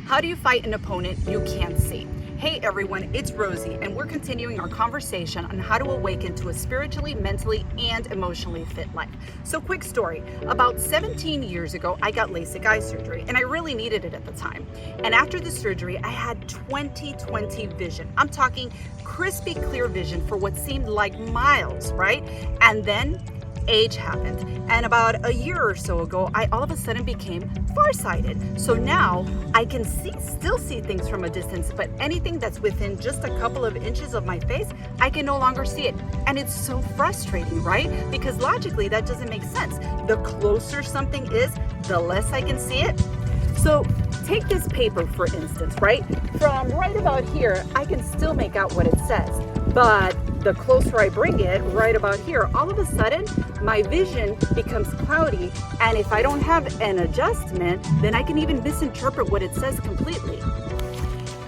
How do you fight an opponent you can't see? Hey everyone, it's Rosie, and we're continuing our conversation on how to awaken to a spiritually, mentally, and emotionally fit life. So quick story, about 17 years ago, I got LASIK eye surgery, and I really needed it at the time. And after the surgery, I had 20/20 vision. I'm talking crispy clear vision for what seemed like miles, right? And then age happened, and about a year or so ago, I all of a sudden became farsighted. So now I can still see things from a distance, but anything that's within just a couple of inches of my face, I can no longer see it. And it's so frustrating, right? Because logically that doesn't make sense. The closer something is, the less I can see it. So take this paper, for instance, right? From right about here, I can still make out what it says, but the closer I bring it, right about here, all of a sudden, my vision becomes cloudy, and if I don't have an adjustment, then I can even misinterpret what it says completely.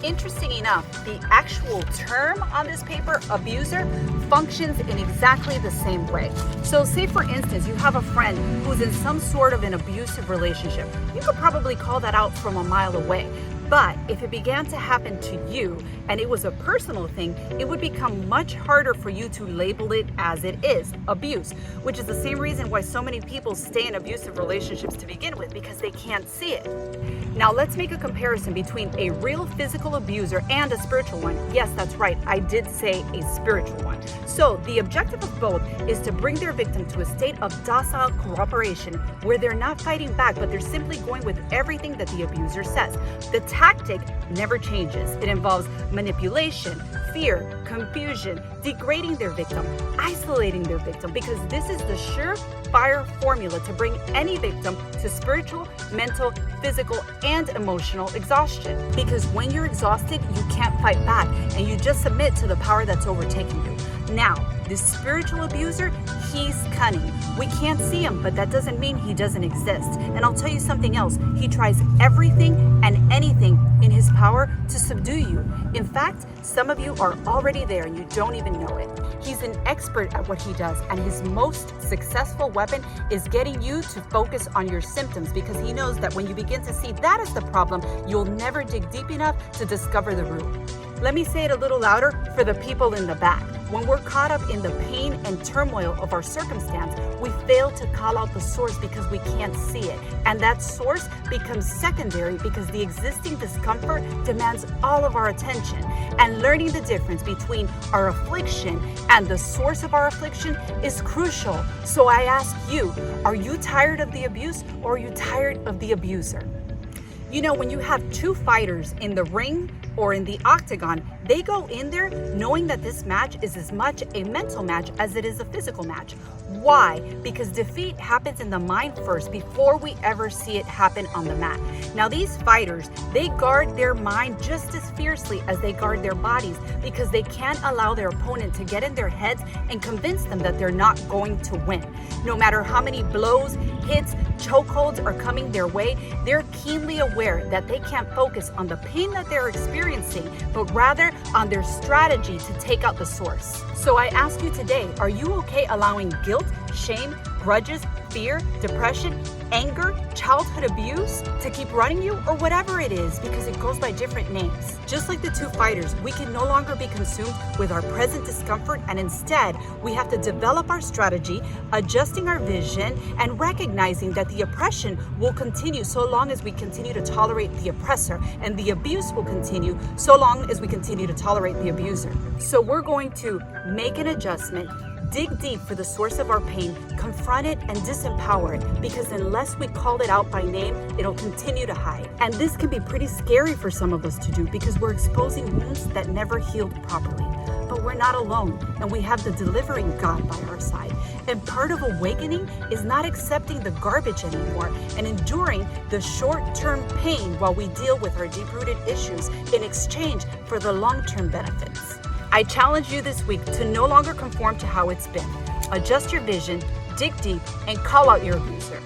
Interesting enough, the actual term on this paper, abuser, functions in exactly the same way. So say for instance, you have a friend who's in some sort of an abusive relationship. You could probably call that out from a mile away. But if it began to happen to you and it was a personal thing, it would become much harder for you to label it as it is, abuse, which is the same reason why so many people stay in abusive relationships to begin with, because they can't see it. Now let's make a comparison between a real physical abuser and a spiritual one. Yes, that's right, I did say a spiritual one. So the objective of both is to bring their victim to a state of docile cooperation where they're not fighting back, but they're simply going with everything that the abuser says. The tactic never changes. It involves manipulation, fear, confusion, degrading their victim, isolating their victim, because this is the surefire formula to bring any victim to spiritual, mental, physical, and emotional exhaustion. Because when you're exhausted, you can't fight back and you just submit to the power that's overtaking you. Now, this spiritual abuser, he's cunning. We can't see him, but that doesn't mean he doesn't exist. And I'll tell you something else. He tries everything and anything in his power to subdue you. In fact, some of you are already there and you don't even know it. He's an expert at what he does, and his most successful weapon is getting you to focus on your symptoms, because he knows that when you begin to see that as the problem, you'll never dig deep enough to discover the root. Let me say it a little louder for the people in the back. When we're caught up in the pain and turmoil of our circumstance, we fail to call out the source because we can't see it. And that source becomes secondary because the existing discomfort demands all of our attention. And learning the difference between our affliction and the source of our affliction is crucial. So I ask you, are you tired of the abuse, or are you tired of the abuser? You know, when you have two fighters in the ring or in the octagon, they go in there knowing that this match is as much a mental match as it is a physical match. Why? Because defeat happens in the mind first before we ever see it happen on the mat. Now these fighters, they guard their mind just as fiercely as they guard their bodies, because they can't allow their opponent to get in their heads and convince them that they're not going to win. No matter how many blows, hits, chokeholds are coming their way, they're keenly aware that they can't focus on the pain that they're experiencing, but rather on their strategy to take out the source. So I ask you today, are you okay allowing guilt, shame, grudges, fear, depression, anger, childhood abuse to keep running you, or whatever it is, because it goes by different names? Just like the two fighters, we can no longer be consumed with our present discomfort, and instead we have to develop our strategy, adjusting our vision, and recognizing that the oppression will continue so long as we continue to tolerate the oppressor, and the abuse will continue so long as we continue to tolerate the abuser. So we're going to make an adjustment, dig deep for the source of our pain, confront it, and disempower it, because unless we call it out by name, it'll continue to hide. And this can be pretty scary for some of us to do, because we're exposing wounds that never healed properly. But we're not alone, and we have the delivering God by our side. And part of awakening is not accepting the garbage anymore and enduring the short-term pain while we deal with our deep-rooted issues in exchange for the long-term benefits. I challenge you this week to no longer conform to how it's been. Adjust your vision, dig deep, and call out your abuser.